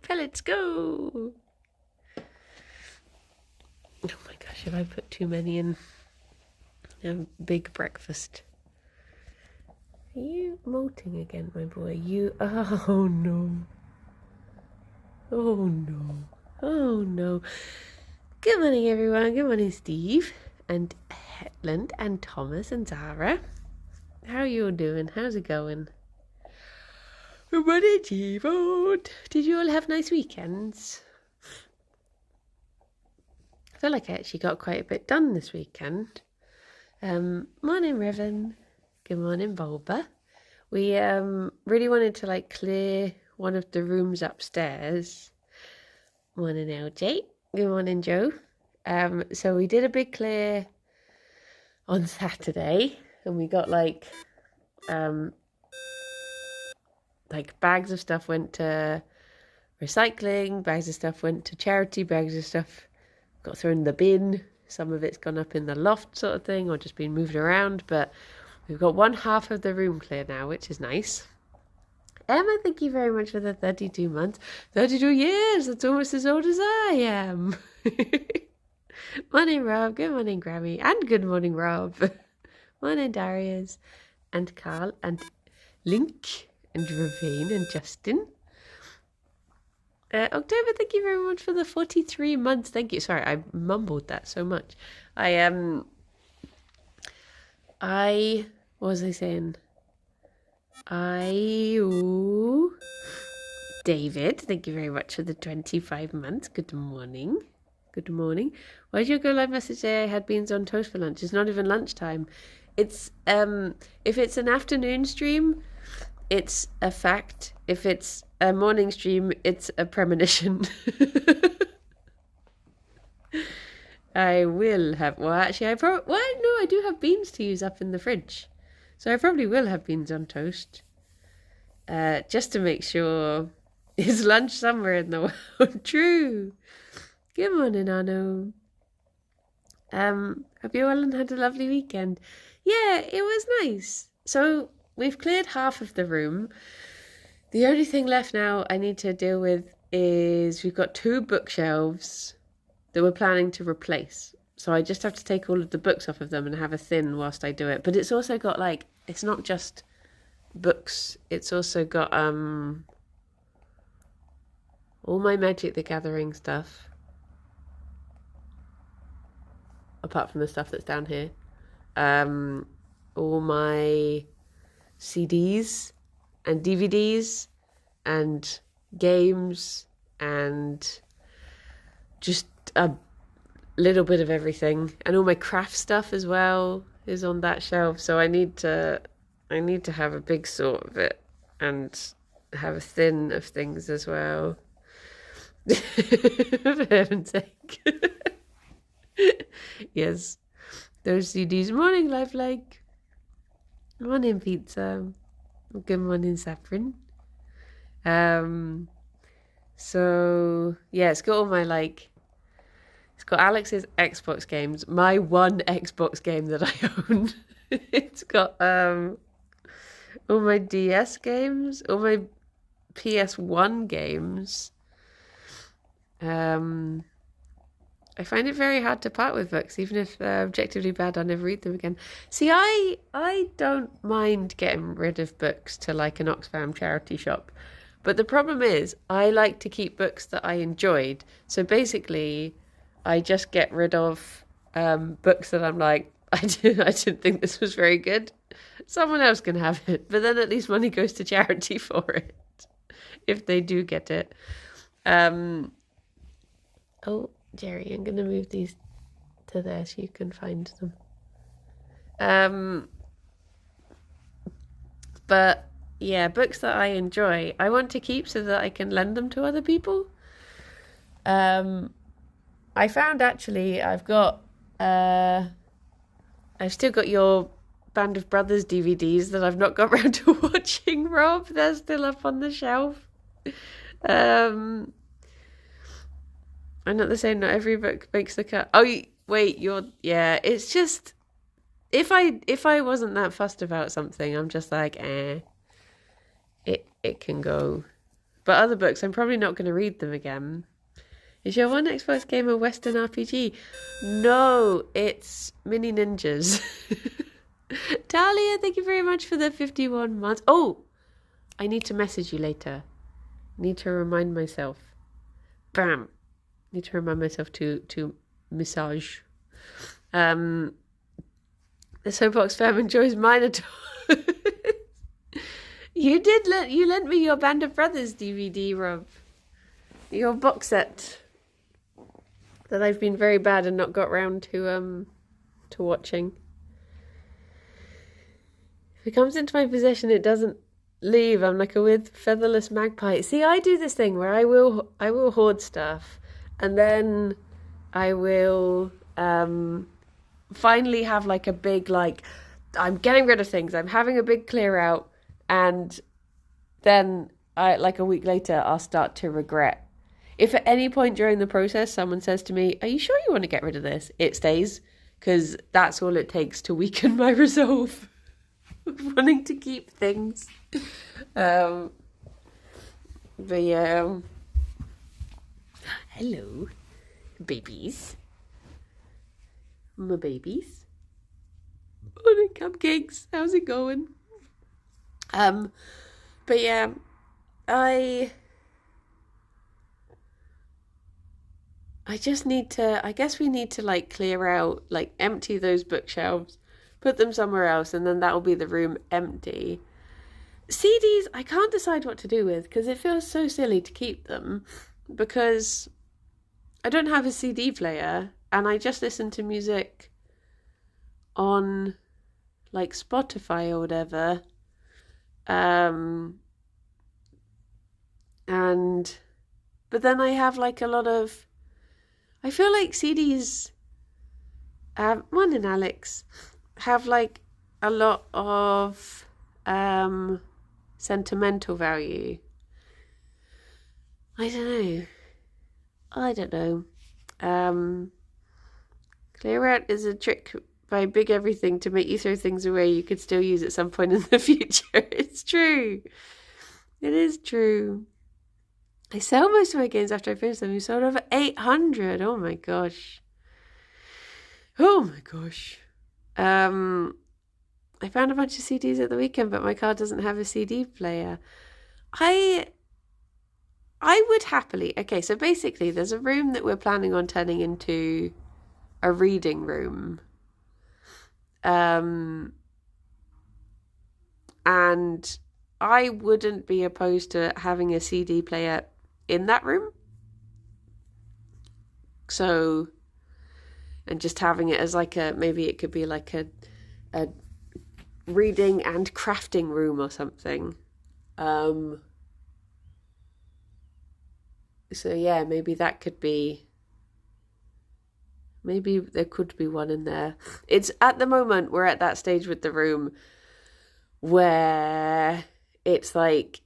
Pellets, go! Oh my gosh, have I put too many in a big breakfast? Are you molting again, my boy? Oh no. Oh no. Oh no. Good morning, everyone. Good morning, Steve and Hetland and Thomas and Zara. How are you all doing? How's it going? Good morning, Jeevon. Did you all have nice weekends? I feel like I actually got quite a bit done this weekend. Morning, Riven. Good morning, Bulba. We really wanted to clear one of the rooms upstairs. Morning, LJ. Good morning, Joe. So we did a big clear on Saturday, and we got bags of stuff went to recycling, bags of stuff went to charity, bags of stuff got thrown in the bin. Some of it's gone up in the loft sort of thing or just been moved around, but we've got one half of the room clear now, which is nice. Emma, thank you very much for the 32 months. 32 years, that's almost as old as I am. Morning, Rob. Good morning, Grammy. And good morning, Rob. Morning, Darius. And Carl. And Link. And Ravine. And Justin. October, thank you very much for the 43 months. Thank you. Sorry, I mumbled that so much. What was I saying? David, thank you very much for the 25 months. Good morning. Good morning. Why did your go live message say I had beans on toast for lunch? It's not even lunchtime. It's if it's an afternoon stream, it's a fact. If it's a morning stream, it's a premonition. I will have. Well, actually, I do have beans to use up in the fridge, so I probably will have beans on toast. Just to make sure. Is lunch somewhere in the world? True. Good morning, Arno. Hope you all had a lovely weekend. Yeah, it was nice. So we've cleared half of the room. The only thing left now I need to deal with is we've got 2 bookshelves that we're planning to replace. So I just have to take all of the books off of them and have a thin whilst I do it. But it's also got it's not just books. It's also got all my Magic the Gathering stuff. Apart from the stuff that's down here. All my CDs and DVDs and games and just a little bit of everything. And all my craft stuff as well is on that shelf. So I need to have a big sort of it and have a thin of things as well. For heaven's sake. Yes, those CDs. Morning, Lifelike. Morning, Pizza. Good morning, Saffron. So yeah, it's got all my it's got Alex's Xbox games, my one Xbox game that I own. It's got all my DS games, all my PS1 games. I find it very hard to part with books, even if they're objectively bad. I'll never read them again. See, I don't mind getting rid of books to an Oxfam charity shop, but the problem is I like to keep books that I enjoyed. So basically, I just get rid of books that I'm like, I didn't think this was very good. Someone else can have it, but then at least money goes to charity for it if they do get it. Oh, Gerry, I'm going to move these to there so you can find them. But yeah, books that I enjoy, I want to keep so that I can lend them to other people. I found actually I've still got your Band of Brothers DVDs that I've not got round to watching, Rob. They're still up on the shelf. I'm not the same. Not every book makes the cut. Oh, wait, yeah. It's just if I wasn't that fussed about something, I'm just like, it can go. But other books, I'm probably not going to read them again. Is your one Xbox game a Western RPG? No, it's Mini Ninjas. Talia, thank you very much for the 51 months. Oh, I need to message you later. I need to remind myself. Bam. Need to remind myself to massage. The Soapbox fam enjoys Minotaur. You lent me your Band of Brothers DVD, Rob. Your box set that I've been very bad and not got round to watching. If it comes into my possession, it doesn't leave. I'm like a weird featherless magpie. See, I do this thing where I will hoard stuff, and then I will finally have like a big, like, I'm getting rid of things. I'm having a big clear out, and then like a week later, I'll start to regret. If at any point during the process someone says to me, "Are you sure you want to get rid of this?" It stays, because that's all it takes to weaken my resolve of wanting to keep things. But yeah. Hello, babies. My babies. Morning, cupcakes. How's it going? But yeah, I just need to, I guess we need to like clear out, like empty those bookshelves, put them somewhere else, and then that'll be the room empty. CDs, I can't decide what to do with, because it feels so silly to keep them, because I don't have a CD player, and I just listen to music on like Spotify or whatever. But then I have like a lot of, I feel like CDs, morning Alex, have like a lot of sentimental value. I don't know. Clear out is a trick by Big Everything to make you throw things away you could still use at some point in the future. It's true. It is true. I sell most of my games after I finish them. We sold over 800. Oh my gosh. Oh my gosh. I found a bunch of CDs at the weekend, but my car doesn't have a CD player. I would happily. Okay, so basically there's a room that we're planning on turning into a reading room. And I wouldn't be opposed to having a CD player in that room. So, and just having it as like a, maybe it could be like a reading and crafting room or something. So yeah, maybe that could be, maybe there could be one in there. It's at the moment, we're at that stage with the room where it's like,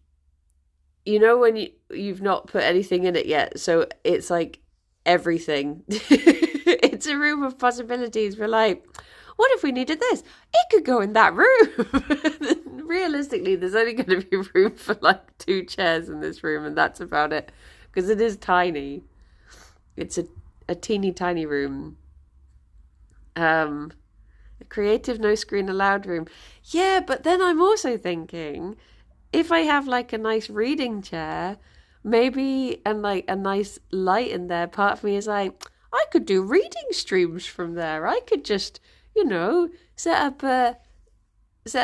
you know, when you've not put anything in it yet, so it's like everything. It's a room of possibilities. We're like, what if we needed this? It could go in that room. Realistically, there's only going to be room for like 2 chairs in this room, and that's about it, because it is tiny. It's a teeny tiny room. A creative no screen allowed room. Yeah, but then I'm also thinking, if I have like a nice reading chair, maybe, and like a nice light in there, part of me is like, I could do reading streams from there. I could just, set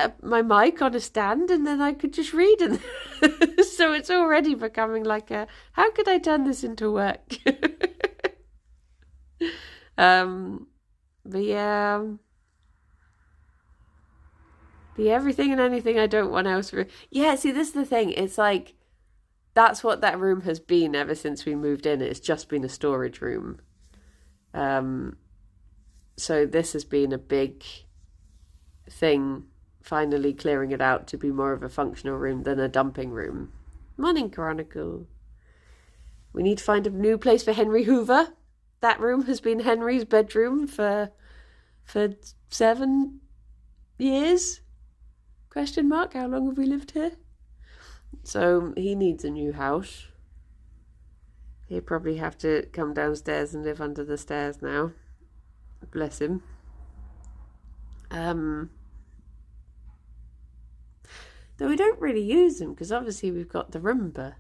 up my mic on a stand, and then I could just read. And so it's already becoming like how could I turn this into work? But yeah, the everything and anything I don't want else. Yeah, see, this is the thing. It's like, that's what that room has been ever since we moved in. It's just been a storage room. So this has been a big thing, finally clearing it out to be more of a functional room than a dumping room. Morning, Chronicle. We need to find a new place for Henry Hoover. That room has been Henry's bedroom for 7 years? Question mark. How long have we lived here? So he needs a new house. He'll probably have to come downstairs and live under the stairs now. Bless him. Though we don't really use him because obviously we've got the Roomba.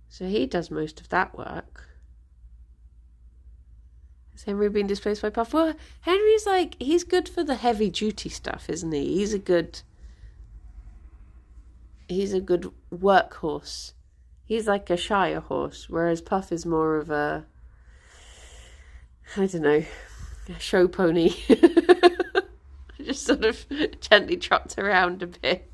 So he does most of that work. Has Henry been displaced by Puff? Well, Henry's like, he's good for the heavy duty stuff, isn't he? He's a good workhorse. He's like a Shire horse, whereas Puff is more of a, I don't know, a show pony. Just sort of gently trots around a bit.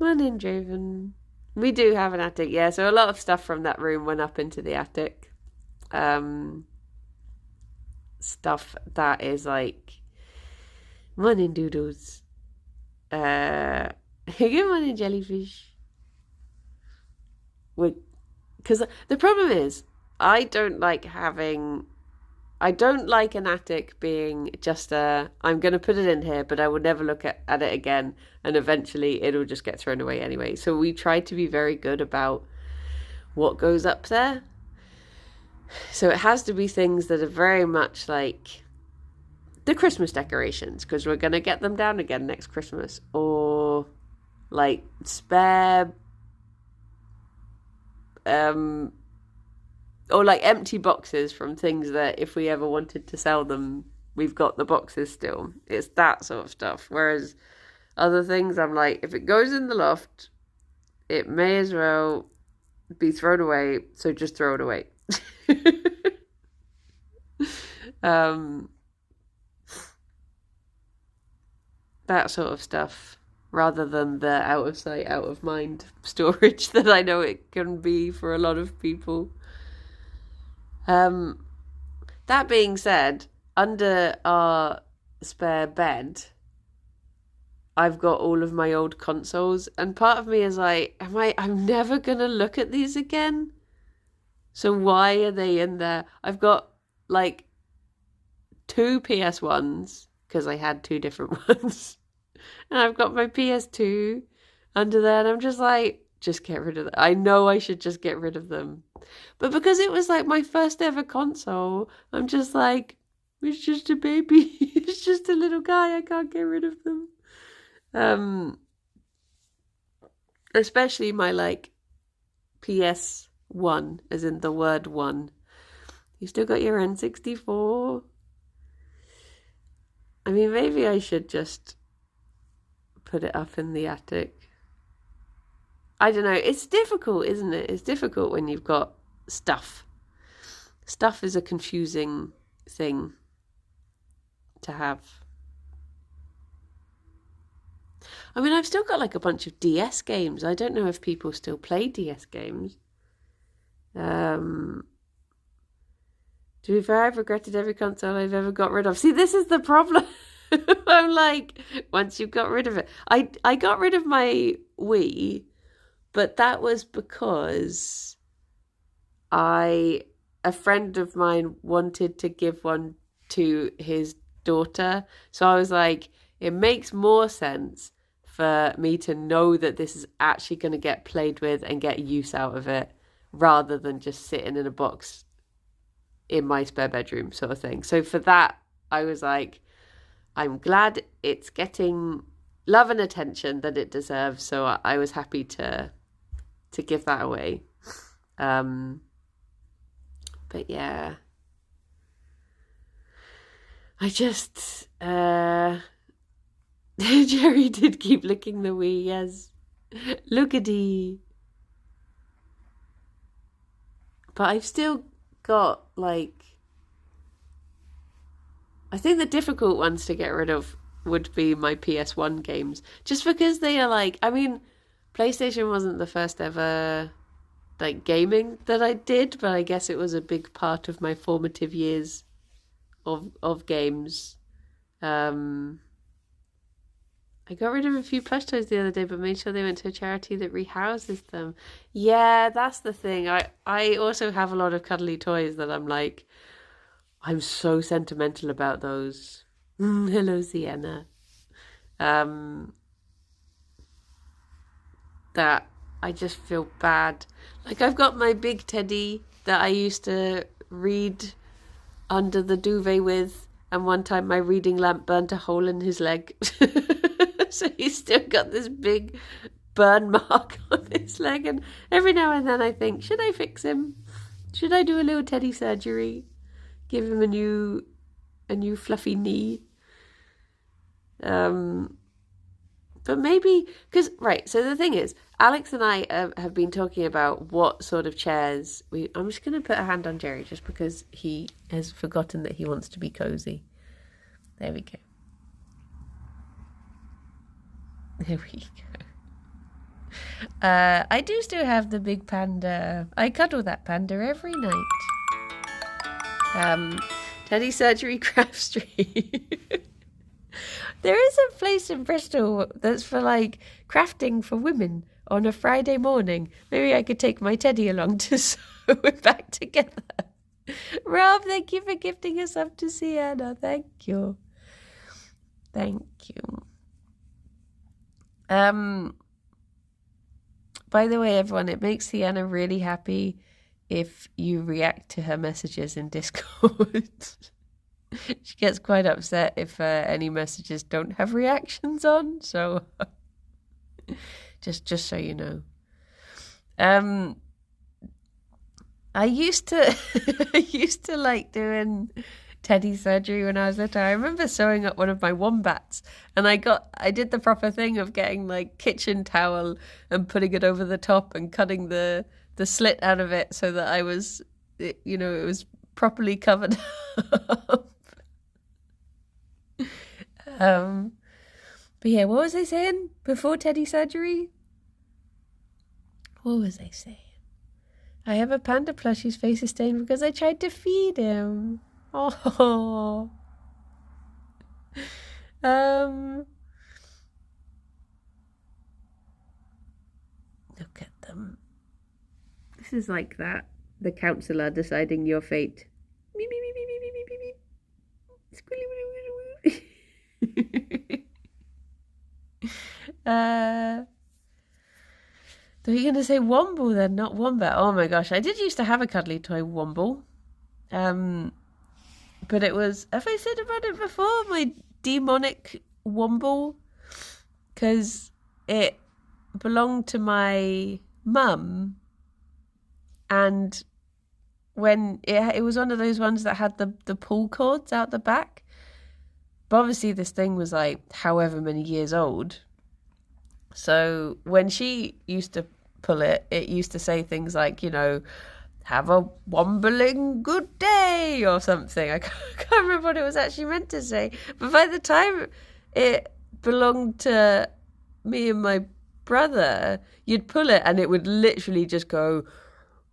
Morning, Draven. We do have an attic, yeah, so a lot of stuff from that room went up into the attic. Stuff that is like, morning, Doodles. Good morning, Jellyfish. Because the problem is, I don't like an attic being just I'm going to put it in here, but I will never look at it again, and eventually it'll just get thrown away anyway. So we try to be very good about what goes up there. So it has to be things that are very much like the Christmas decorations, because we're going to get them down again next Christmas, or like spare or like empty boxes from things that if we ever wanted to sell them, we've got the boxes still. It's that sort of stuff. Whereas other things, I'm like, if it goes in the loft, it may as well be thrown away, so just throw it away. That sort of stuff, rather than the out of sight, out of mind storage that I know it can be for a lot of people. That being said, under our spare bed, I've got all of my old consoles, and part of me is like, I'm never gonna look at these again. So why are they in there? I've got like 2 PS1s, because I had 2 different ones. And I've got my PS2 under there, and I'm just like, just get rid of them. I know I should just get rid of them. But because it was like my first ever console, I'm just like, it's just a baby. It's just a little guy. I can't get rid of them. Especially my like PS1, as in the word one. You still got your N64? I mean, maybe I should just put it up in the attic. I don't know. It's difficult, isn't it? It's difficult when you've got stuff. Stuff is a confusing thing to have. I mean, I've still got like a bunch of DS games. I don't know if people still play DS games. To be fair, I've regretted every console I've ever got rid of. See, this is the problem. I'm like, once you've got rid of it. I got rid of my Wii, but that was because a friend of mine wanted to give one to his daughter. So I was like, it makes more sense for me to know that this is actually going to get played with and get use out of it, rather than just sitting in a box in my spare bedroom sort of thing. So for that, I was like, I'm glad it's getting love and attention that it deserves. So I was happy to give that away. But yeah, I just, Gerry did keep licking the Wii, yes. Look-a-dee. But I've still got, like, I think the difficult ones to get rid of would be my PS1 games. Just because they are like, I mean, PlayStation wasn't the first ever, like, gaming that I did, but I guess it was a big part of my formative years of games. I got rid of a few plush toys the other day, but made sure they went to a charity that rehouses them. Yeah, that's the thing. I also have a lot of cuddly toys that I'm like, I'm so sentimental about those. Hello, Sienna. that I just feel bad. Like, I've got my big teddy that I used to read under the duvet with, and one time my reading lamp burnt a hole in his leg. So he's still got this big burn mark on his leg, and every now and then I think, should I fix him? Should I do a little teddy surgery? Give him a new fluffy knee? But maybe, because, right, so the thing is, Alex and I have been talking about what sort of chairs I'm just going to put a hand on Gerry just because he has forgotten that he wants to be cozy. There we go. There we go. I do still have the big panda. I cuddle that panda every night. Teddy Surgery Craft Street. There is a place in Bristol that's for like crafting for women on a Friday morning. Maybe I could take my teddy along to sew it back together. Rob, thank you for gifting us up to Sienna. Thank you. Thank you. By the way, everyone, it makes Sienna really happy if you react to her messages in Discord. She gets quite upset if any messages don't have reactions on, so just so you know. I used to like doing teddy surgery when I was little. I remember sewing up one of my wombats, and I did the proper thing of getting like kitchen towel and putting it over the top and cutting the slit out of it so that it was properly covered up. But yeah, what was I saying before teddy surgery? What was I saying? I have a panda plush whose face is stained because I tried to feed him. Oh. Look at them. This is like that. The counselor deciding your fate. Beep, beep, beep, beep, beep, beep, beep, beep. Were you going to say Womble then, not Wombat? Oh my gosh, I did used to have a cuddly toy Womble. But it was, have I said about it before? My demonic Womble? Because it belonged to my mum, and when it was one of those ones that had the pull cords out the back. But obviously this thing was like however many years old. So when she used to pull it, it used to say things like, have a wombling good day or something. I can't remember what it was actually meant to say. But by the time it belonged to me and my brother, you'd pull it and it would literally just go...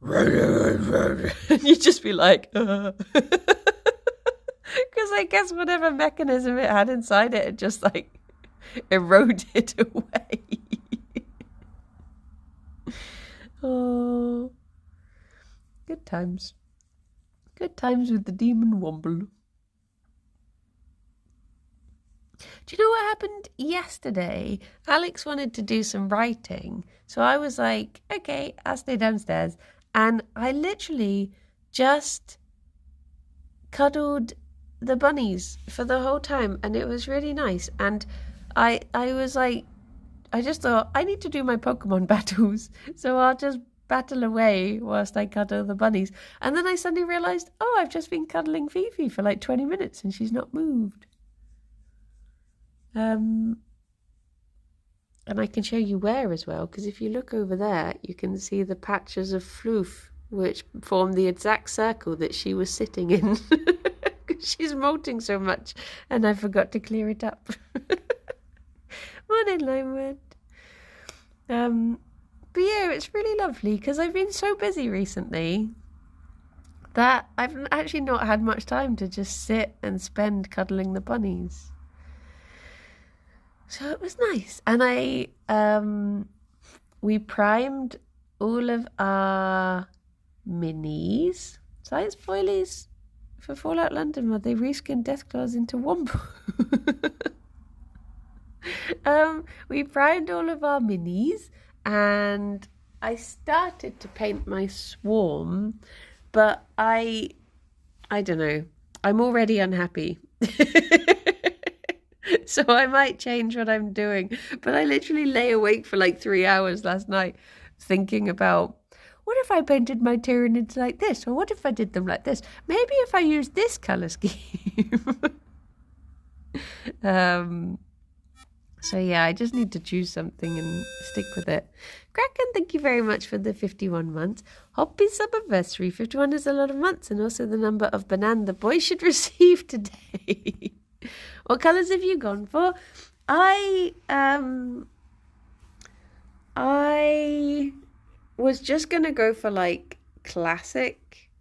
and you'd just be like... Because I guess whatever mechanism it had inside it, it just like eroded away. Oh, good times. Good times with the demon Womble. Do you know what happened yesterday? Alex wanted to do some writing. So I was like, okay, I'll stay downstairs. And I literally just cuddled the bunnies for the whole time, and it was really nice. And I was like, I just thought I need to do my Pokemon battles, so I'll just battle away whilst I cuddle the bunnies. And then I suddenly realised, I've just been cuddling Fifi for like 20 minutes and she's not moved. And I can show you where as well, because if you look over there, you can see the patches of floof which form the exact circle that she was sitting in. She's molting so much, and I forgot to clear it up. Morning, Limewood. But yeah, it's really lovely because I've been so busy recently that I've actually not had much time to just sit and spend cuddling the bunnies. So it was nice. And we primed all of our minis, size foilies, for Fallout London, where they reskinned Deathclaws into Womble. We primed all of our minis, and I started to paint my swarm, but I don't know. I'm already unhappy. So I might change what I'm doing. But I literally lay awake for like 3 hours last night thinking about, what if I painted my Tyranids like this? Or what if I did them like this? Maybe if I use this colour scheme. So yeah, I just need to choose something and stick with it. Kraken, thank you very much for the 51 months. Happy Summerversary. 51 is a lot of months, and also the number of banana the boy should receive today. What colours have you gone for? I was just gonna go for like classic,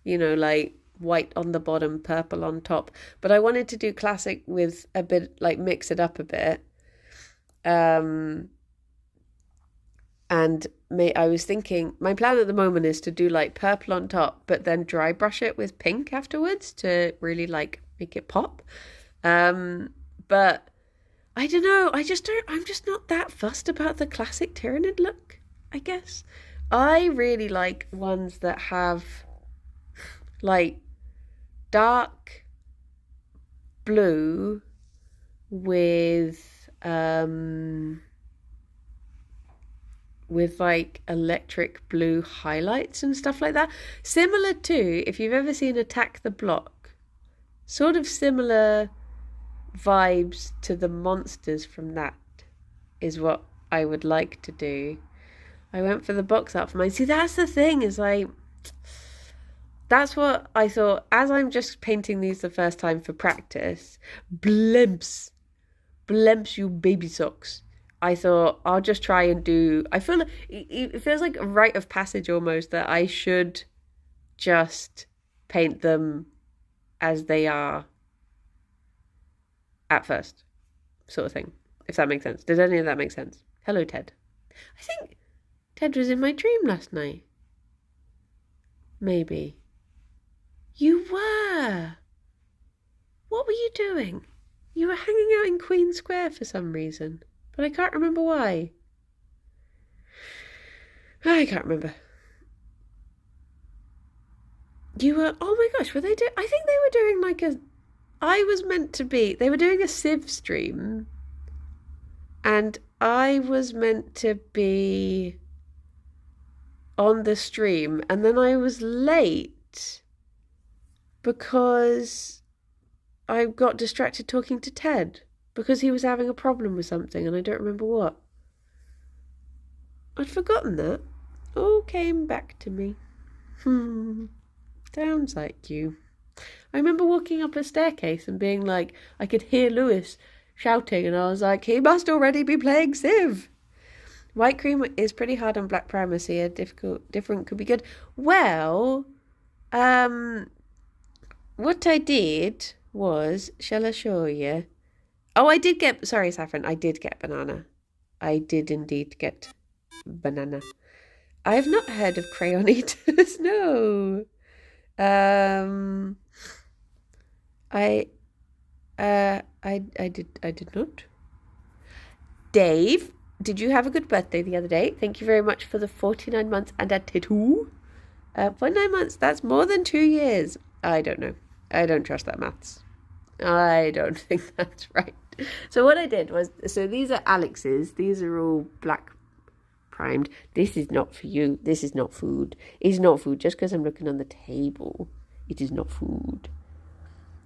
like white on the bottom, purple on top. But I wanted to do classic with a bit, like mix it up a bit. And I was thinking, my plan at the moment is to do like purple on top, but then dry brush it with pink afterwards to really like make it pop. But I don't know. I'm just not that fussed about the classic Tyranid look, I guess. I really like ones that have like dark blue with like electric blue highlights and stuff like that. Similar to, if you've ever seen Attack the Block, sort of similar vibes to the monsters from that is what I would like to do. I went for the box art for mine. See, that's the thing, is like, that's what I thought, as I'm just painting these the first time for practice, blimps, you baby socks. I thought I'll just try and do, I feel like, it feels like a rite of passage almost, that I should just paint them as they are at first, sort of thing, if that makes sense. Did any of that make sense? Hello, Ted. I think Ted was in my dream last night. Maybe. You were. What were you doing? You were hanging out in Queen Square for some reason, but I can't remember why. I can't remember. You were, oh my gosh, were they doing, I think they were doing like they were doing a Civ stream, and I was meant to be on the stream, and then I was late because I got distracted talking to Ted because he was having a problem with something and I don't remember what. I'd forgotten that. All came back to me. Sounds like you. I remember walking up a staircase and being like, I could hear Lewis shouting, and I was like, he must already be playing Civ. White cream is pretty hard on black primer, so yeah, different could be good. Well, what I did was, shall I show you? Oh, sorry, Saffron, I did get banana. I did indeed get banana. I have not heard of crayon eaters, no. I did not. Dave, did you have a good birthday the other day? Thank you very much for the 49 months and a tattoo. 49 months, that's more than 2 years. I don't know. I don't trust that maths. I don't think that's right. So what I did was, so these are Alex's. These are all black primed. This is not for you. This is not food. It's not food just because I'm looking on the table. It is not food.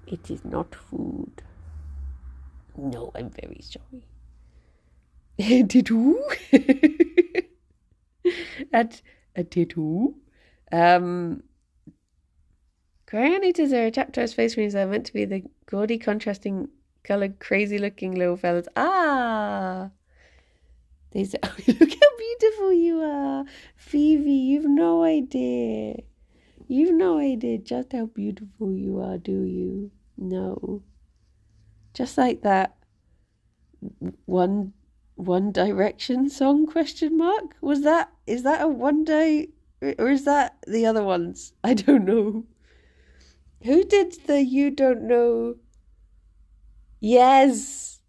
It is not food. No, I'm very sorry. Tattoo? At a tattoo? Crayon eaters are a chapter of Space Marines that are meant to be the gaudy, contrasting, coloured, crazy-looking little fellas. Ah! Look how beautiful you are. Phoebe, you've no idea. You've no idea just how beautiful you are, do you? No. Just like that One Direction song, question mark? Is that a One Day, or is that the other ones? I don't know. Who did the You Don't Know? Yes.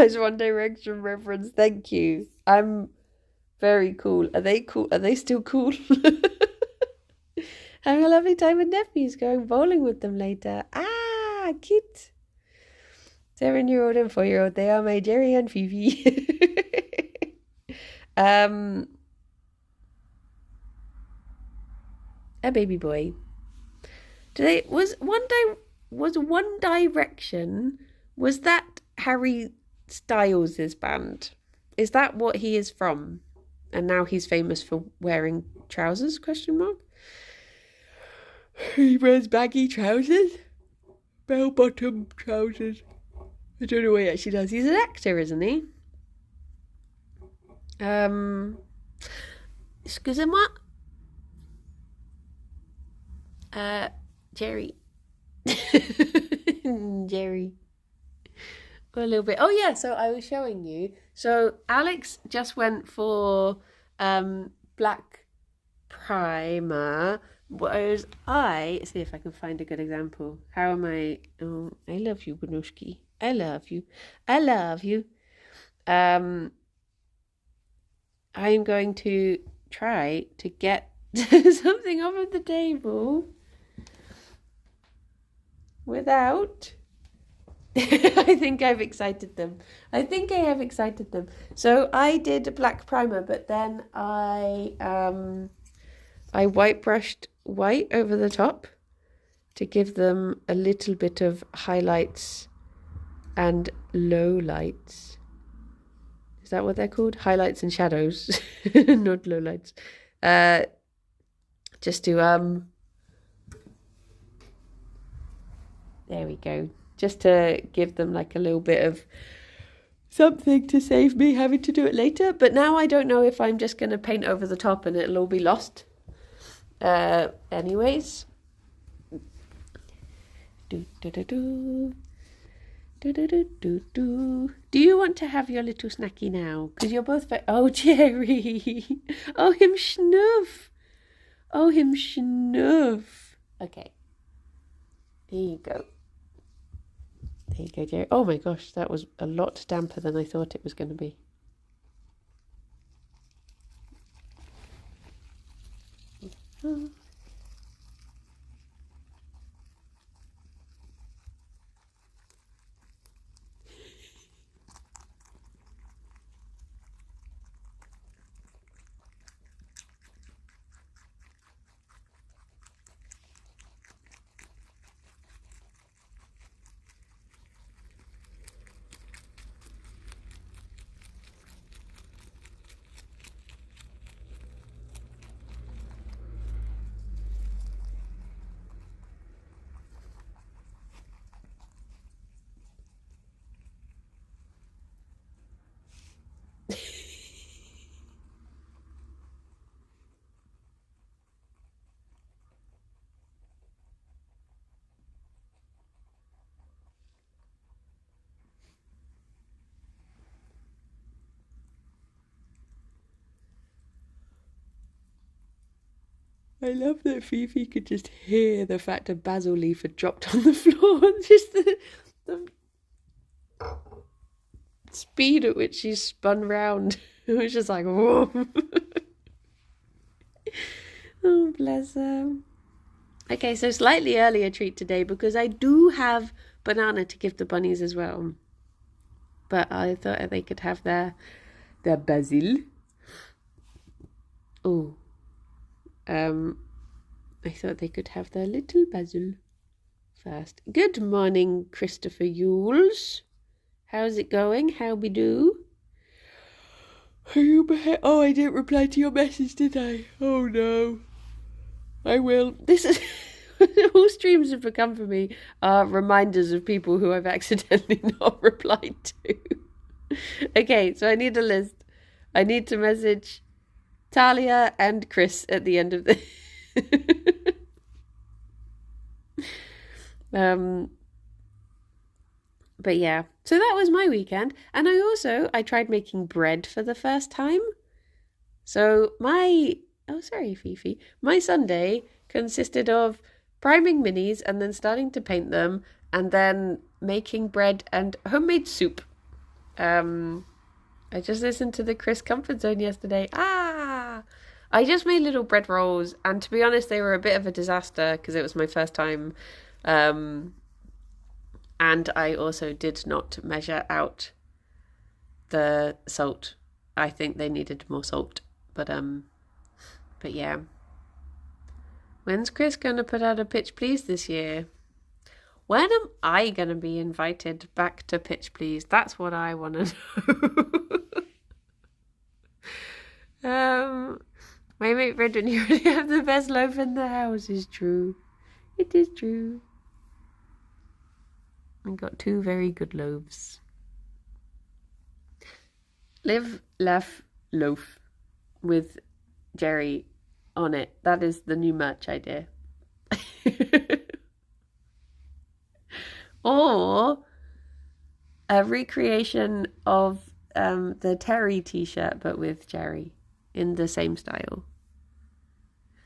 nice One Direction reference. Thank you. I'm very cool. Are they cool? Are they still cool? Having a lovely time with nephews, going bowling with them later. Ah, cute. 7-year-old and 4-year-old. They are my Gerry and Ffion. A baby boy. Was One Direction, was that Harry Styles' band? Is that what he is from? And now he's famous for wearing trousers, question mark? He wears baggy trousers? Bell-bottom trousers. I don't know what he actually does. He's an actor, isn't he? Excusez-moi. Gerry. Gerry. A little bit. Oh yeah, so I was showing you. So Alex just went for black primer. Whereas I see if I can find a good example. How am I? Oh, I love you, Banushki. I love you. I love you. I'm going to try to get something off of the table without. I think I've excited them. I think I have excited them. So I did a black primer, but then I white brushed white over the top to give them a little bit of highlights and lowlights. Is that what they're called? Highlights and shadows, not lowlights. Just to there we go. Just to give them like a little bit of something to save me having to do it later. But now I don't know if I'm just going to paint over the top and it'll all be lost. Anyways. Do you want to have your little snacky now? Because you're both very... Oh, Gerry. Oh, him schnuff. Oh, him schnuff. Okay. Here you go. There you go, Gerry. Oh my gosh, that was a lot damper than I thought it was going to be. I love that Fifi could just hear the fact a basil leaf had dropped on the floor. Just the speed at which she spun round. It was just like, whoa. Oh, bless her. Okay, so slightly earlier treat today because I do have banana to give the bunnies as well. But I thought they could have their basil. Oh. I thought they could have their little basil first. Good morning, Christopher Yules. How's it going? How we do? Are you behind? Oh, I didn't reply to your message, did I? Oh no. I will. This is all streams have become for me are reminders of people who I've accidentally not replied to. Okay, so I need a list. I need to message Talia and Chris at the end of the but yeah, so that was my weekend. And I tried making bread for the first time. So my Fifi, my Sunday consisted of priming minis and then starting to paint them and then making bread and homemade soup. I just listened to the Chris Comfort Zone yesterday. I just made little bread rolls, and to be honest, they were a bit of a disaster because it was my first time. Um, and I also did not measure out the salt. I think they needed more salt, but yeah. When's Chris gonna put out a Pitch Please this year? When am I gonna be invited back to Pitch Please? That's what I want to know. My mate Brendan, you really have the best loaf in the house. Is true. It is true. I got 2 very good loaves. Live, laugh, loaf with Gerry on it. That is the new merch idea. Or a recreation of the Terry t-shirt, but with Gerry in the same style.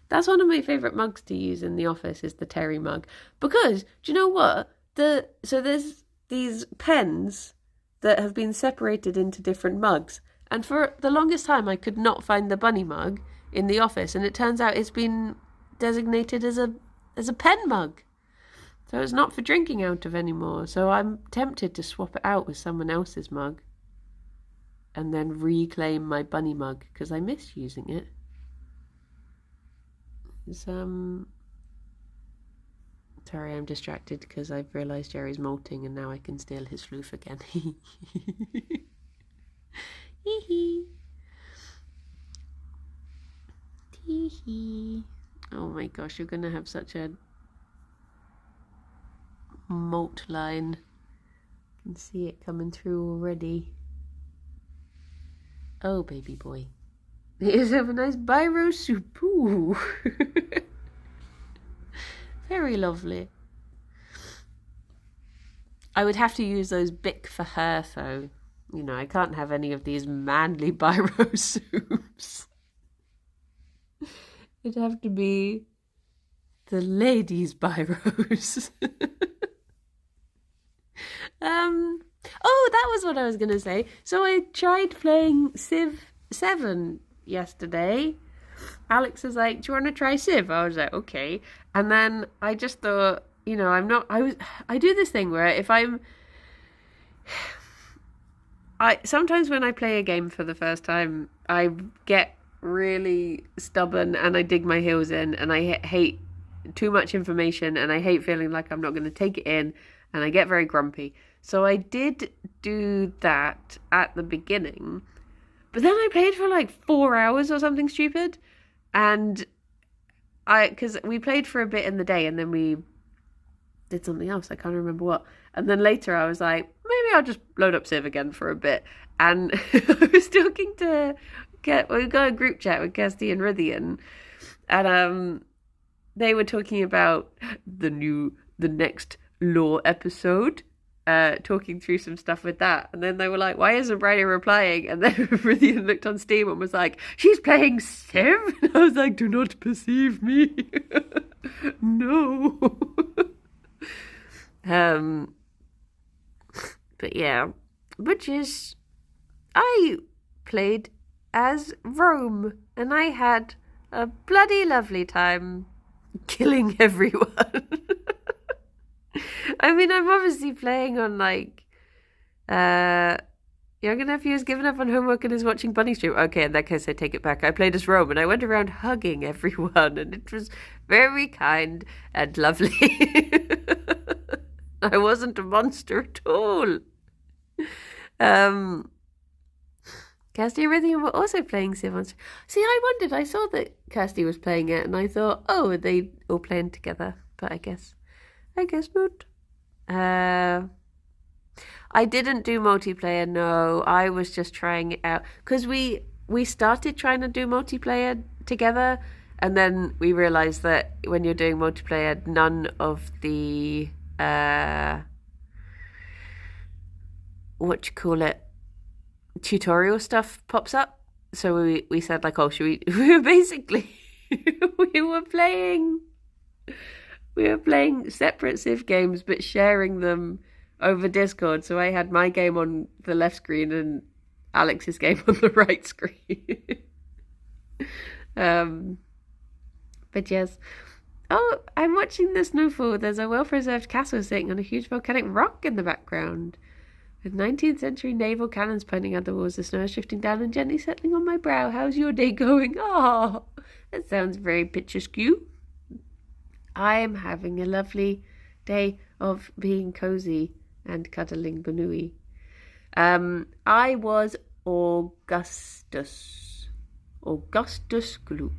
That's one of my favourite mugs to use in the office, is the Terry mug. Because, do you know what? So there's these pens that have been separated into different mugs. And for the longest time, I could not find the bunny mug in the office. And it turns out it's been designated as a pen mug. So it's not for drinking out of anymore. So I'm tempted to swap it out with someone else's mug. And then reclaim my bunny mug, because I miss using it. Sorry, I'm distracted because I've realised Gerry's molting and now I can steal his floof again. Oh my gosh, you're going to have such a molt line. I can see it coming through already. Oh, baby boy. Here's have a nice biro soup. Ooh. Very lovely. I would have to use those Bic for her, though. You know, I can't have any of these manly biro soups. It'd have to be the ladies' biros. Oh, that was what I was going to say. So I tried playing Civ 7 yesterday. Alex was like, do you want to try Civ? I was like, okay. And then I just thought, you know, I do this thing where sometimes when I play a game for the first time, I get really stubborn and I dig my heels in and I hate too much information and I hate feeling like I'm not going to take it in and I get very grumpy. So I did do that at the beginning, but then I played for like 4 hours or something stupid. And because we played for a bit in the day and then we did something else. I can't remember what. And then later I was like, maybe I'll just load up Civ again for a bit. And I was talking to, we got a group chat with Kirsty and Rithian. And they were talking about the next Law episode. Talking through some stuff with that, and then they were like, why isn't Bridie replying? And then Rithian looked on Steam and was like, she's playing Civ? And I was like, do not perceive me. No. But yeah, I played as Rome and I had a bloody lovely time killing everyone. I mean, I'm obviously playing on like, Young and Nephew has given up on homework and is watching Bunny Stream. Okay, in that case, I take it back. I played as Rome and I went around hugging everyone and it was very kind and lovely. I wasn't a monster at all. Kirsty and Rithian were also playing Civ on Stream. See, I wondered, I saw that Kirsty was playing it and I thought, oh, are they all playing together? But I guess not. I didn't do multiplayer, no. I was just trying it out. Because we started trying to do multiplayer together, and then we realised that when you're doing multiplayer, none of the... tutorial stuff pops up. So we said, like, oh, should we... We were basically... we were playing separate Civ games, but sharing them over Discord. So I had my game on the left screen and Alex's game on the right screen. But yes. Oh, I'm watching the snowfall. There's a well-preserved castle sitting on a huge volcanic rock in the background. With 19th century naval cannons pointing at the walls, the snow is shifting down and gently settling on my brow. How's your day going? Oh, that sounds very picturesque. I am having a lovely day of being cozy and cuddling Banui. I was Augustus Gloop.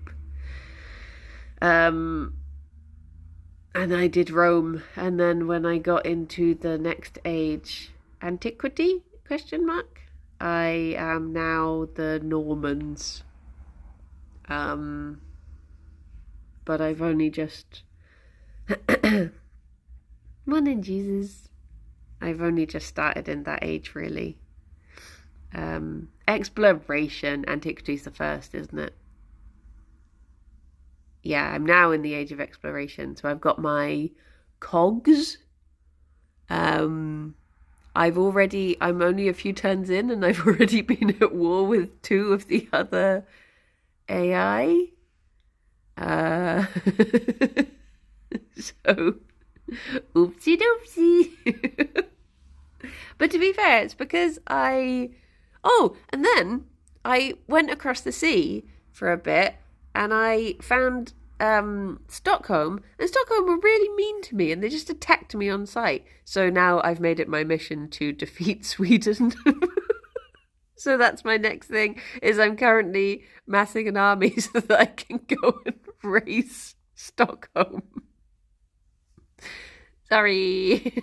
And I did Rome, and then when I got into the next age, antiquity, ? I am now the Normans. But I've only just morning Jesus. I've only just started in that age, really. Exploration, antiquity's the first, isn't it? Yeah, I'm now in the age of exploration, so I've got my cogs. I'm only a few turns in, and I've already been at war with 2 of the other AI. So, oopsie doopsie. But to be fair, it's because and then I went across the sea for a bit, and I found Stockholm, and Stockholm were really mean to me, and they just attacked me on sight. So now I've made it my mission to defeat Sweden. So that's my next thing, is I'm currently massing an army so that I can go and race Stockholm. Sorry.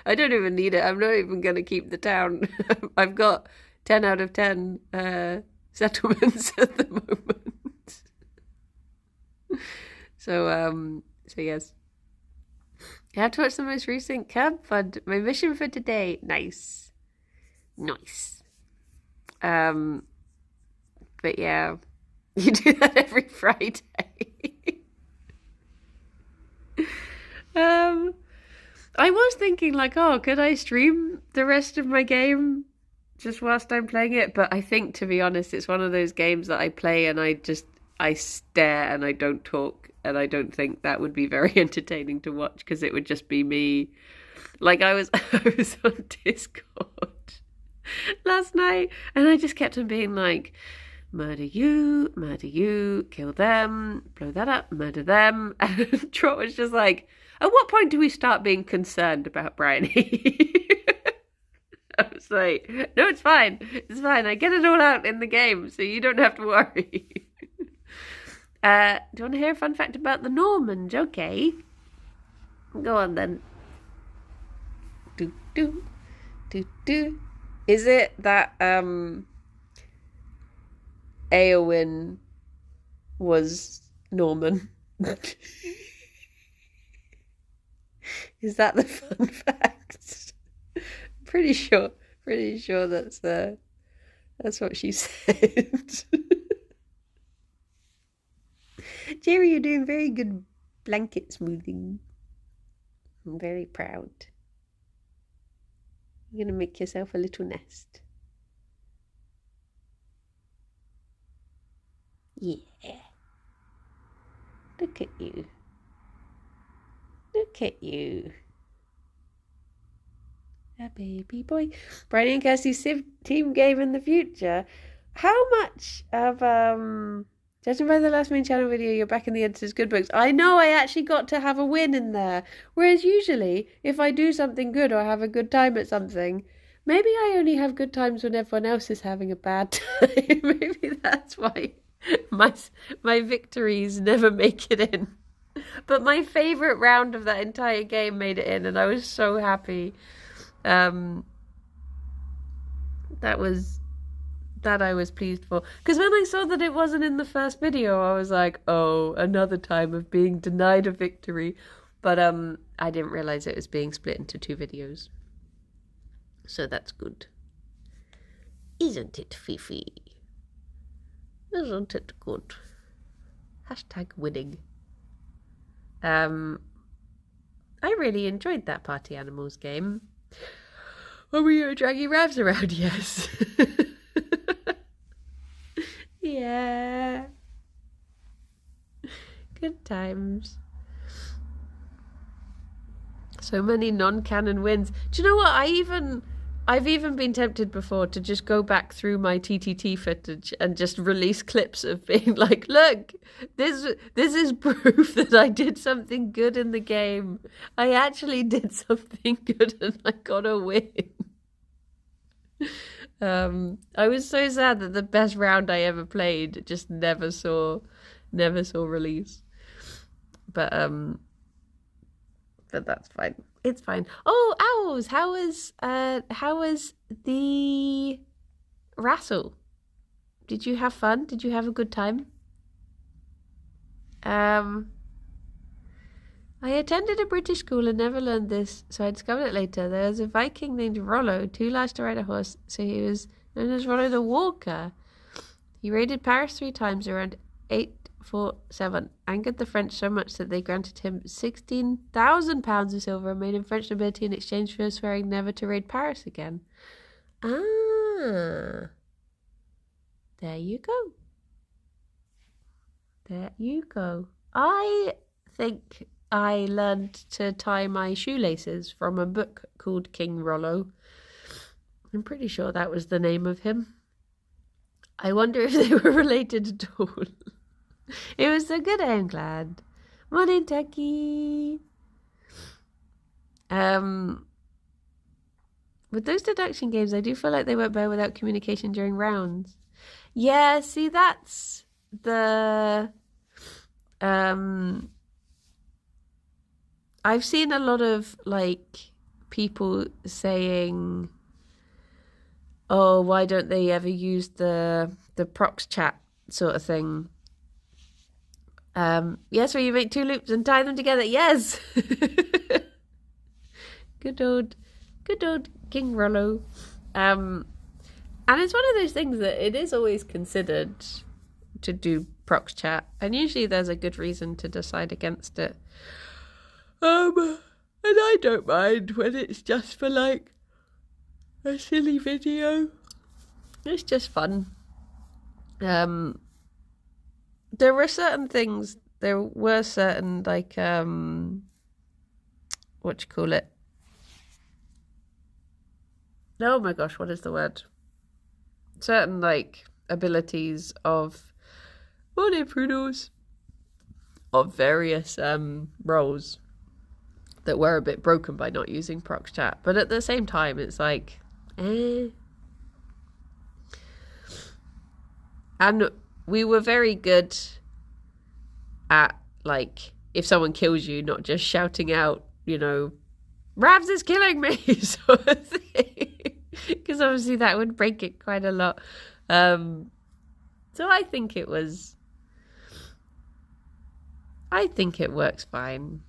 I don't even need it. I'm not even going to keep the town. I've got 10 out of 10 settlements at the moment. So yes. I have to watch the most recent Cub Fund. My mission for today. Nice. But yeah, you do that every Friday. I was thinking could I stream the rest of my game just whilst I'm playing it? But I think, to be honest, it's one of those games that I play and I stare and I don't talk, and I don't think that would be very entertaining to watch, because it would just be me. I was on Discord last night, and I just kept on being like, murder you, kill them, blow that up, murder them. And Trot was just like, at what point do we start being concerned about Bryony? I was like, no, it's fine. I get it all out in the game, so you don't have to worry. Do you want to hear a fun fact about the Normans? Okay. Go on then. Do. Is it that Eowyn was Norman? Is that the fun fact? Pretty sure that's what she said. Gerry, you're doing very good blanket smoothing. I'm very proud. You're going to make yourself a little nest. Yeah. Look at you. A baby boy. Bryony and Kirsty's team game in the future. How much of judging by the last main channel video, you're back in the Editor's Good Books. I know I actually got to have a win in there. Whereas usually, if I do something good or have a good time at something, maybe I only have good times when everyone else is having a bad time. Maybe that's why my victories never make it in. But my favourite round of that entire game made it in, and I was so happy. That I was pleased for. Because when I saw that it wasn't in the first video, I was like, oh, another time of being denied a victory. But I didn't realise it was being split into 2 videos. So that's good. Isn't it, Fifi? Isn't it good? Hashtag winning. I really enjoyed that Party Animals game. When we were dragging Ravs around, yes. Yeah. Good times. So many non-canon wins. Do you know what? I've even been tempted before to just go back through my TTT footage and just release clips of being like, look, this is proof that I did something good in the game. I actually did something good and I got a win. I was so sad that the best round I ever played just never saw release. But that's fine. It's fine. Oh, Owls! How was the wrestle? Did you have fun? Did you have a good time? I attended a British school and never learned this, so I discovered it later. There was a Viking named Rollo, too large to ride a horse, so he was known as Rollo the Walker. He raided Paris 3 times around 847, angered the French so much that they granted him £16,000 of silver and made him French nobility in exchange for swearing never to raid Paris again. Ah. There you go. There you go. I think I learned to tie my shoelaces from a book called King Rollo. I'm pretty sure that was the name of him. I wonder if they were related at all. It was so good, I'm glad. Morning, Tucky. With those deduction games, I do feel like they went by without communication during rounds. Yeah, see, that's the... I've seen a lot of, like, people saying, oh, why don't they ever use the prox chat sort of thing? Yes, where you make 2 loops and tie them together. Yes. Good old King Rollo. And it's one of those things that it is always considered to do prox chat, and usually there's a good reason to decide against it. And I don't mind when it's just for like a silly video. It's just fun. There were certain things. There were certain like what you call it? Oh my gosh, what is the word? Certain like abilities of morning Prudels of various roles that were a bit broken by not using prox chat, but at the same time it's like and we were very good at, like, if someone kills you, not just shouting out, you know, Ravs is killing me sort of thing, because obviously that would break it quite a lot. So I think it works fine.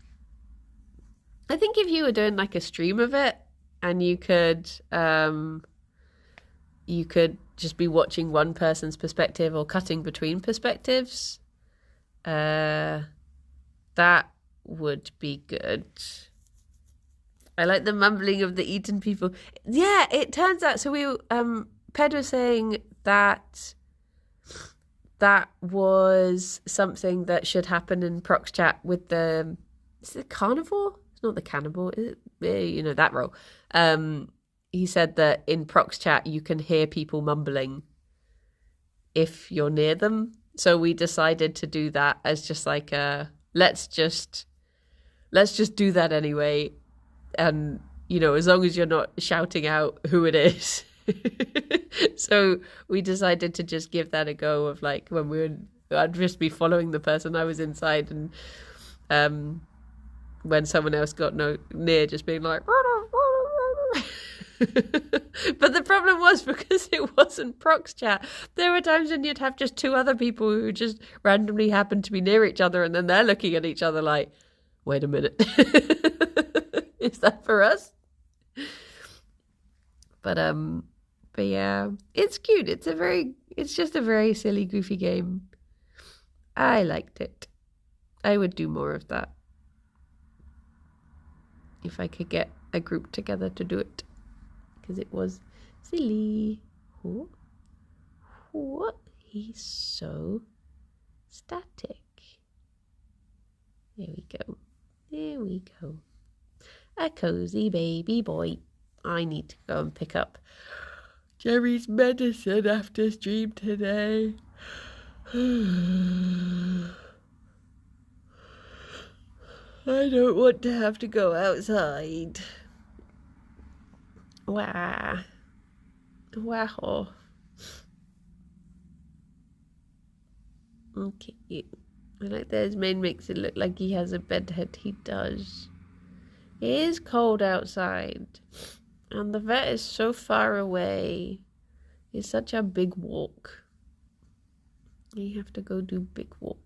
I think if you were doing like a stream of it and you could just be watching one person's perspective or cutting between perspectives, that would be good. I like the mumbling of the Eton people. Yeah, it turns out, so Ped was saying that was something that should happen in prox chat with is it the carnivore? It's not the cannibal, is it? You know, that role. He said that in prox chat you can hear people mumbling if you're near them. So we decided to do that as just like let's just do that anyway. And, you know, as long as you're not shouting out who it is. So we decided to just give that a go of like I'd just be following the person I was inside, and when someone else got near, just being like but the problem was, because it wasn't prox chat, there were times when you'd have just 2 other people who just randomly happened to be near each other, and then they're looking at each other like, wait a minute. Is that for us? But yeah, it's cute. It's just a very silly, goofy game. I liked it. I would do more of that. if I could get a group together to do it, because it was silly. Oh, what? He's so static. There we go. There we go. A cozy baby boy. I need to go and pick up Gerry's medicine after stream today. I don't want to have to go outside. Wow. Wow. Okay. I like that his mane makes it look like he has a bed head. He does. It is cold outside. And the vet is so far away. It's such a big walk. You have to go do big walk.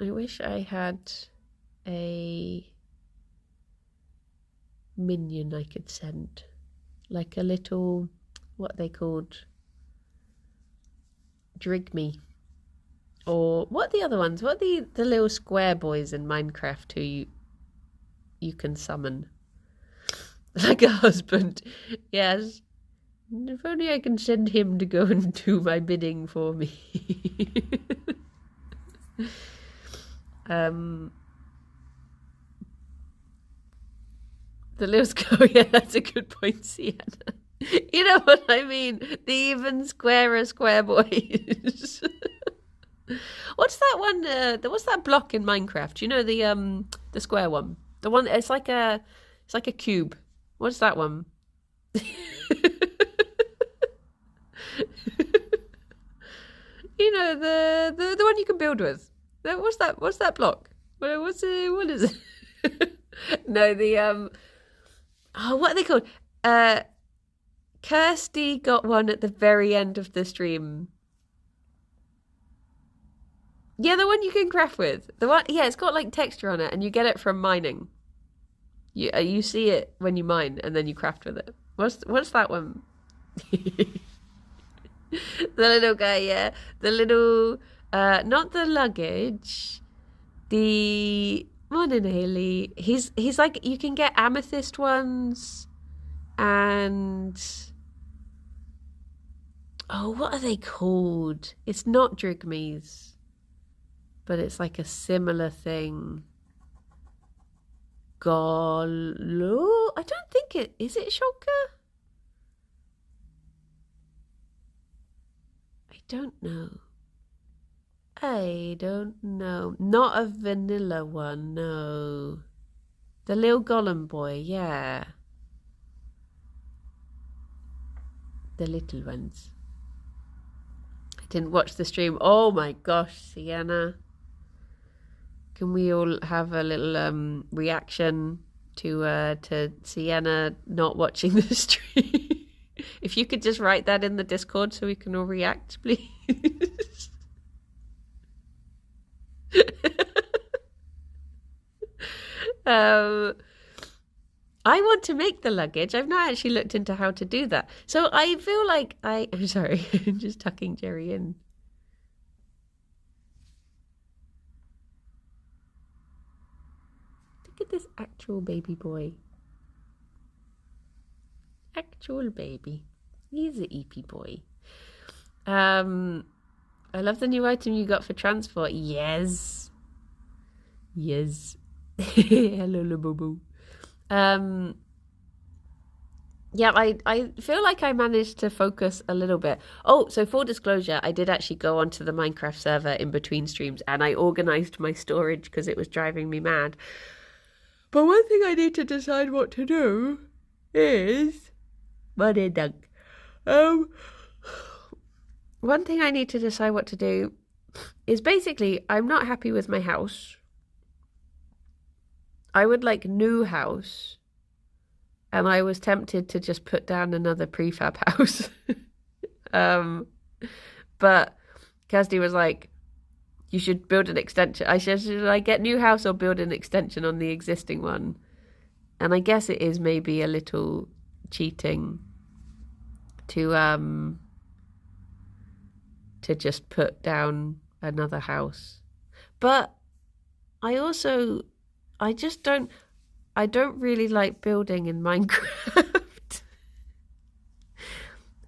I wish I had a minion I could send. Like a little, what are they called? Drigme. Or what are the other ones? What are the little square boys in Minecraft who you can summon? Like a husband. Yes. If only I can send him to go and do my bidding for me. The little skull, yeah, that's a good point, Sienna. You know what I mean? The even squarer square boys. What's that one? What's that block in Minecraft? You know the square one, the one. It's like a cube. What's that one? You know the one you can build with. What's that? What's that block? What is it? No, the oh, what are they called? Kirsty got one at the very end of the stream. Yeah, the one you can craft with. The one, yeah, it's got like texture on it, and you get it from mining. You see it when you mine, and then you craft with it. What's that one? The little guy, yeah. The little, not the luggage. The morning, Haley. He's like, you can get amethyst ones, and oh, what are they called? It's not Drigmes, but it's like a similar thing. Golo? I don't think it is. It Shulker? I don't know. I don't know. Not a vanilla one, no. The little golem boy, yeah. The little ones. I didn't watch the stream. Oh my gosh, Sienna. Can we all have a little reaction to Sienna not watching the stream? If you could just write that in the Discord so we can all react, please. I want to make the luggage. I've not actually looked into how to do that. So I feel like I'm sorry, I'm just tucking Gerry in. Look at this actual baby boy. Actual baby. He's an EP boy. I love the new item you got for transport. Yes. Yes. Hello, Labubu. Yeah, I feel like I managed to focus a little bit. Oh, so full disclosure, I did actually go onto the Minecraft server in between streams and I organized my storage because it was driving me mad. But one thing I need to decide what to do is money dunk. One thing I need to decide what to do is basically I'm not happy with my house. I would like new house. And I was tempted to just put down another prefab house. But Kirsty was like, you should build an extension. I said, should I get new house or build an extension on the existing one? And I guess it is maybe a little cheating to just put down another house. But I just don't, I don't really like building in Minecraft.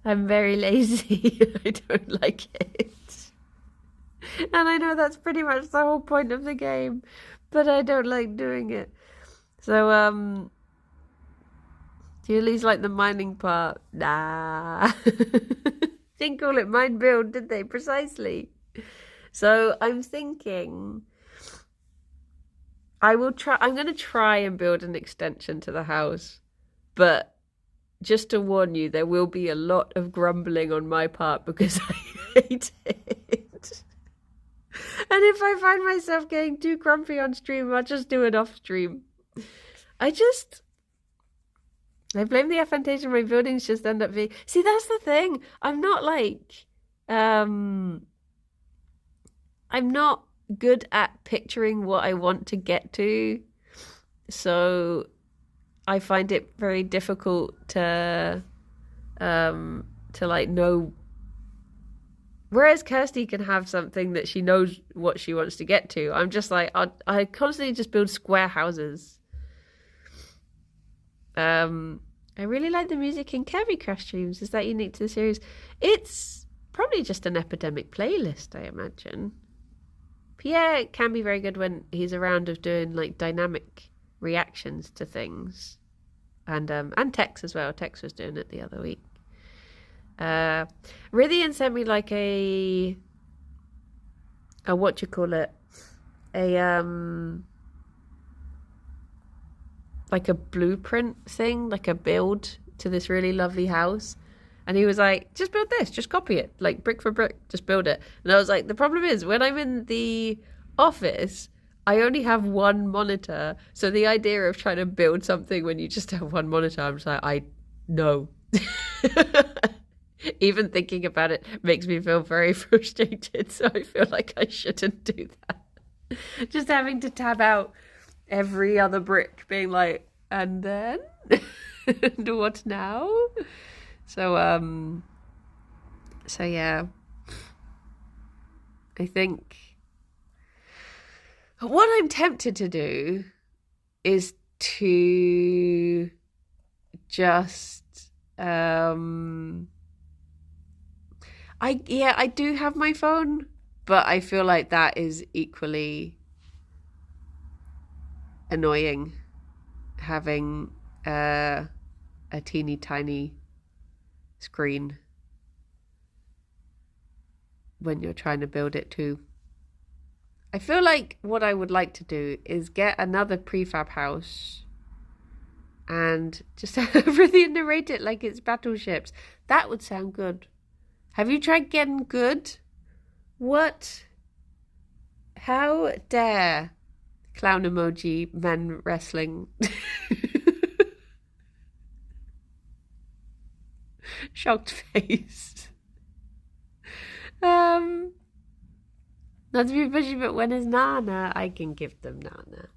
I'm very lazy. I don't like it. And I know that's pretty much the whole point of the game, but I don't like doing it. So, do you at least like the mining part? Nah. Didn't call it mine build, did they? Precisely. So I'm thinking I'm going to try and build an extension to the house, but just to warn you, there will be a lot of grumbling on my part because I hate it. And if I find myself getting too grumpy on stream, I'll just do it off stream. I blame the aphantasia. My buildings just end up being... See, that's the thing. I'm not I'm not good at picturing what I want to get to. So I find it very difficult to know. Whereas Kirsty can have something that she knows what she wants to get to. I'm just like, I constantly just build square houses. I really like the music in Candy Crush streams. Is that unique to the series? It's probably just an epidemic playlist, I imagine. Pierre can be very good when he's around of doing like dynamic reactions to things. And Tex as well. Tex was doing it the other week. Rithian sent me like a what you call it? Like a blueprint thing, like a build to this really lovely house. And he was like, just build this, just copy it, like brick for brick, just build it. And I was like, the problem is when I'm in the office, I only have one monitor. So the idea of trying to build something when you just have one monitor, I'm just like, no. Even thinking about it makes me feel very frustrated. So I feel like I shouldn't do that. Just having to tab out every other brick, being like, and then and what now? So yeah, I think what I'm tempted to do is to just I do have my phone, but I feel like that is equally annoying, having a teeny tiny screen when you're trying to build it too. I feel like what I would like to do is get another prefab house and just have everything narrate it like it's battleships. That would sound good. Have you tried getting good? What? How dare clown emoji men wrestling? Shocked face. Not to be pushy, but when is Nana? I can give them Nana.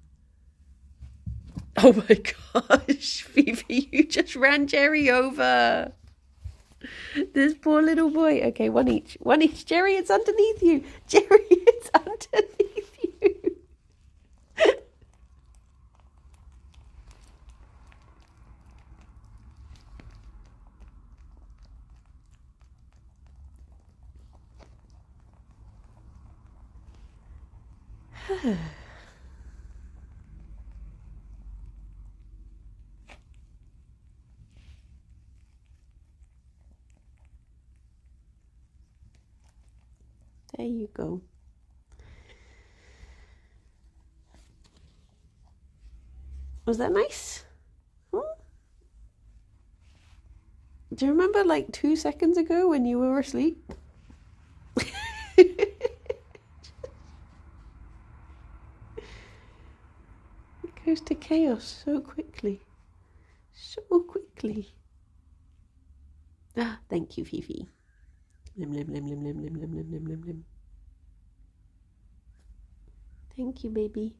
Oh my gosh, Fifi, you just ran Gerry over. This poor little boy. Okay, one each. One each. Gerry, it's underneath you. Gerry, it's underneath you. There you go. Was that nice? Do you remember like 2 seconds ago when you were asleep? It goes to chaos so quickly. So quickly. Ah, thank you, Fifi. Lim, lim, lim, lim, lim, lim, lim, lim, lim, lim, lim. Thank you, baby.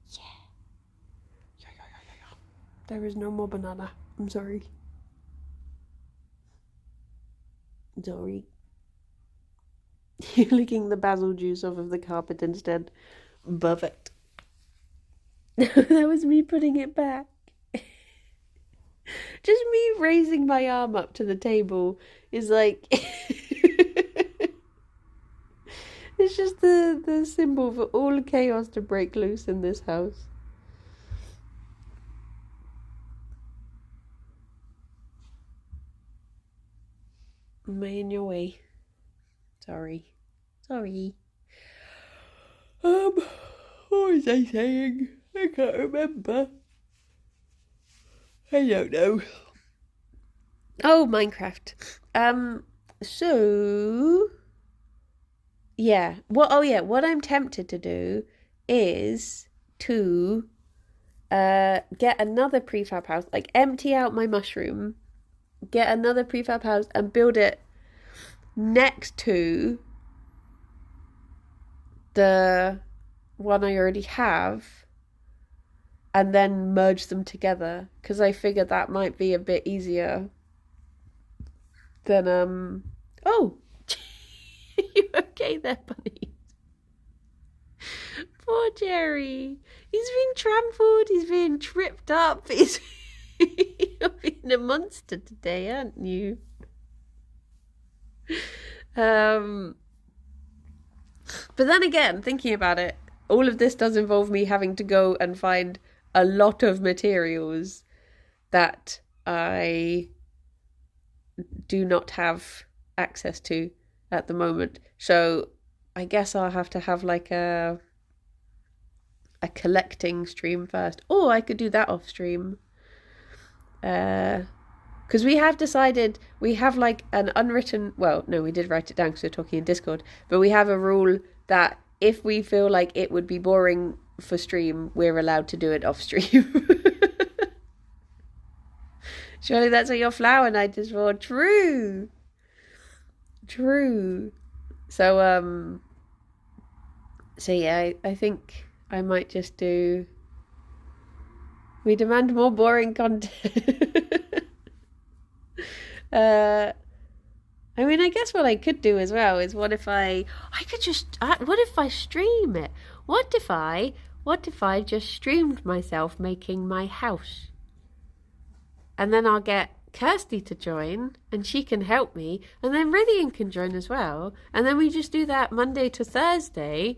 Yeah. Yeah. There is no more banana. I'm sorry. Sorry. licking the basil juice off of the carpet instead. Perfect. That was me putting it back. Just me raising my arm up to the table is like it's just the symbol for all chaos to break loose in this house. Am I in your way? Sorry. What was I saying? I can't remember. I don't know. Oh, Minecraft. So yeah. What I'm tempted to do is to get another prefab house, like empty out my mushroom, get another prefab house and build it next to the one I already have, and then merge them together, because I figured that might be a bit easier than oh. You okay there, bunny? Poor Gerry. He's being trampled, he's being tripped up, you're being a monster today, aren't you? But then again, thinking about it, all of this does involve me having to go and find a lot of materials that I do not have access to at the moment. So I guess I'll have to have like a collecting stream first. Or I could do that off stream. Because we have decided, we have like an unwritten, well, no, we did write it down because we're talking in Discord, but we have a rule that if we feel like it would be boring for stream, we're allowed to do it off stream. Surely that's what your flower night is for. True. So yeah, I think I might just do, we demand more boring content. I mean, I guess what I could do as well is what if I stream it? What if I just streamed myself making my house? And then I'll get Kirsty to join and she can help me, and then Rithian can join as well, and then we just do that Monday to Thursday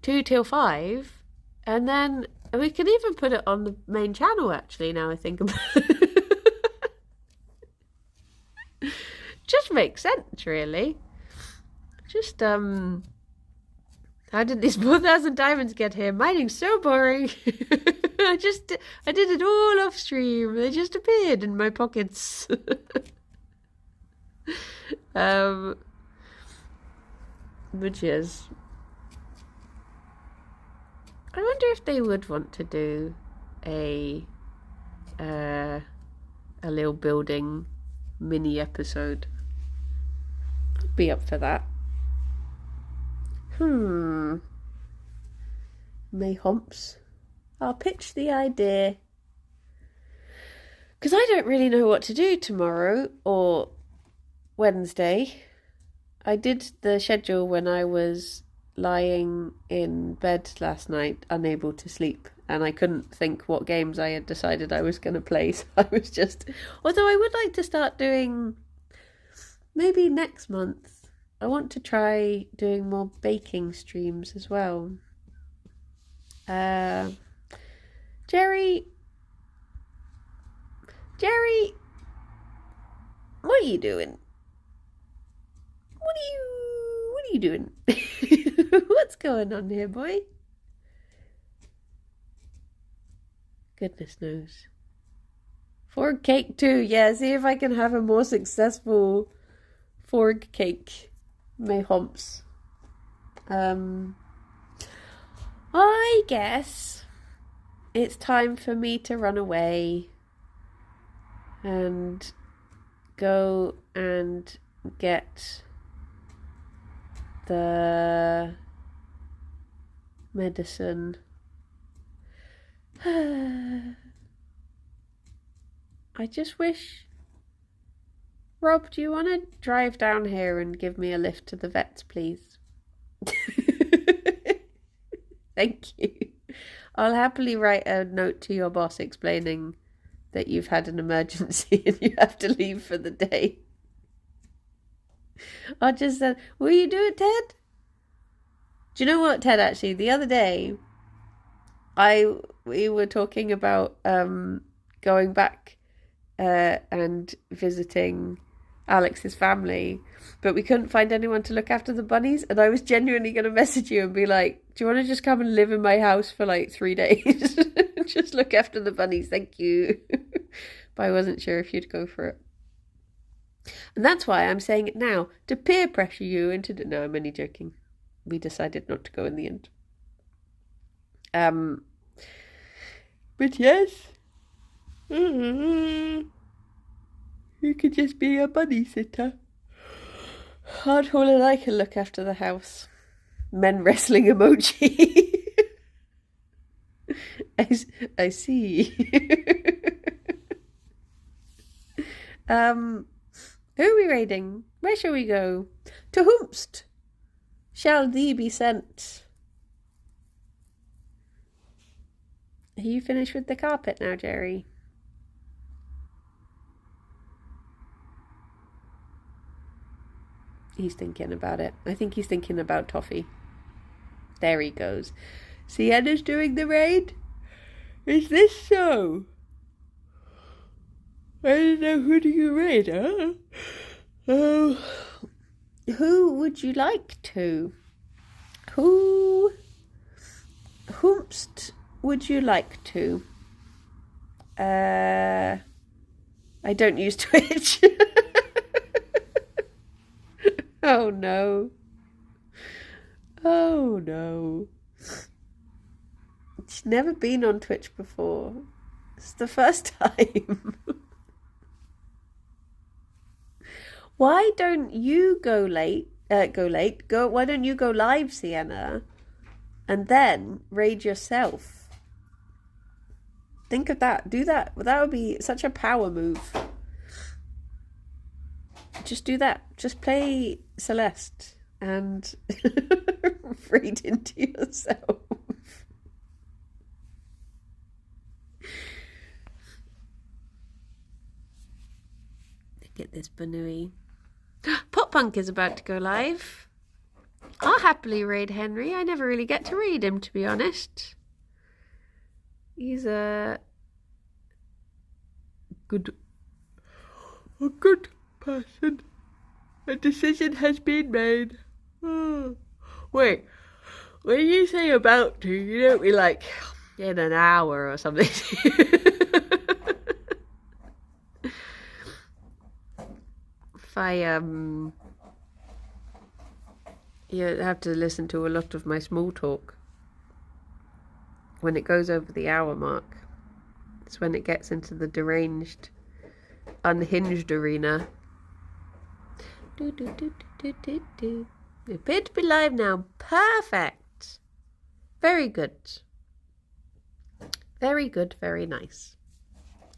2 till 5, and then we can even put it on the main channel, actually, now I think about it. Just makes sense, really. Just how did these 4,000 diamonds get here? Mining's so boring. I did it all off stream. They just appeared in my pockets. Which is, I wonder if they would want to do a little building mini episode. I'd be up for that. May humps. I'll pitch the idea. Because I don't really know what to do tomorrow or Wednesday. I did the schedule when I was lying in bed last night, unable to sleep, and I couldn't think what games I had decided I was going to play. So I was just, although I would like to start doing, maybe next month, I want to try doing more baking streams as well. Gerry, what are you doing? What are you doing? What's going on here, boy? Goodness knows. Fork cake too. Yeah, see if I can have a more successful fork cake. May humps. I guess it's time for me to run away and go and get the medicine. I just wish Rob, do you want to drive down here and give me a lift to the vets, please? Thank you. I'll happily write a note to your boss explaining that you've had an emergency and you have to leave for the day. I'll just say, will you do it, Ted? Do you know what, Ted, actually, the other day, we were talking about going back and visiting Alex's family, but we couldn't find anyone to look after the bunnies, and I was genuinely going to message you and be like, do you want to just come and live in my house for like 3 days? Just look after the bunnies, thank you. But I wasn't sure if you'd go for it. And that's why I'm saying it now, to peer pressure you into... No, I'm only joking. We decided not to go in the end. But yes... You could just be a bunny sitter. Hardhole and I can look after the house. Men wrestling emoji. I see. Who are we raiding? Where shall we go? To whomst shall thee be sent? Are you finished with the carpet now, Gerry? He's thinking about it. I think he's thinking about Toffee. There he goes. Sienna's doing the raid? Is this so? I don't know, who do you raid, huh? Oh. Who would you like to? Whomst would you like to? I don't use Twitch. Oh no. Oh no. She's never been on Twitch before. It's the first time. Why don't you go late? Why don't you go live, Sienna? And then raid yourself. Think of that. Do that. That would be such a power move. Just do that. Just play Celeste and raid into yourself. Look at this Banui. Pop Punk is about to go live. I'll happily raid Henry. I never really get to read him, to be honest. He's a good person. A decision has been made. Oh. Wait, when you say about to, you don't mean like in an hour or something. If you have to listen to a lot of my small talk. When it goes over the hour mark, it's when it gets into the deranged, unhinged arena. You appear to be live now. Perfect. Very good. Very good, very nice.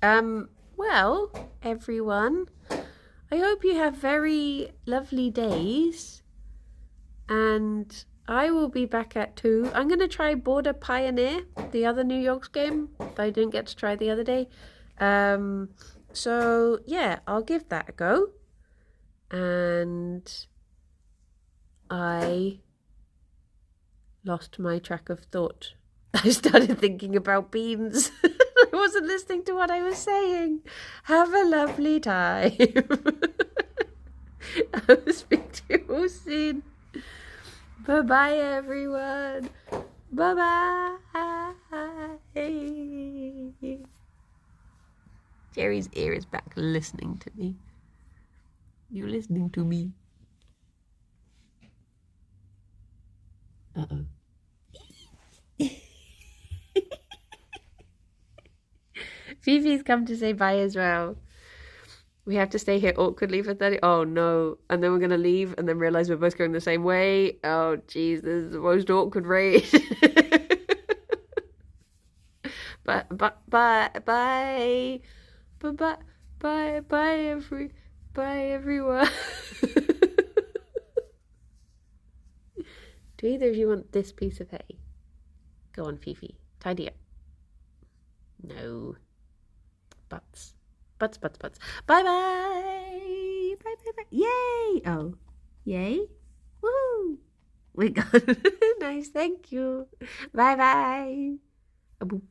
Well, everyone, I hope you have very lovely days. And I will be back at 2. I'm going to try Border Pioneer, the other New York's game that I didn't get to try the other day. So, yeah, I'll give that a go. And I lost my track of thought. I started thinking about beans. I wasn't listening to what I was saying. Have a lovely time. I'll speak to you all soon. Bye-bye, everyone. Bye-bye. Gerry's ear is back listening to me. You listening to me? Uh-oh. Fifi's come to say bye as well. We have to stay here awkwardly for 30... Oh, no. And then we're going to leave and then realise we're both going the same way. Oh, jeez. This is the most awkward raid. Bye. Bye. Bye. Bye. Bye. Bye, every... Bye, everyone. Do either of you want this piece of hay? Go on, Fifi. Tidy up. No. Butts. Butts. Bye-bye. Bye. Yay! Oh. Yay? Woo! We got it. Nice, thank you. Bye-bye. A boop.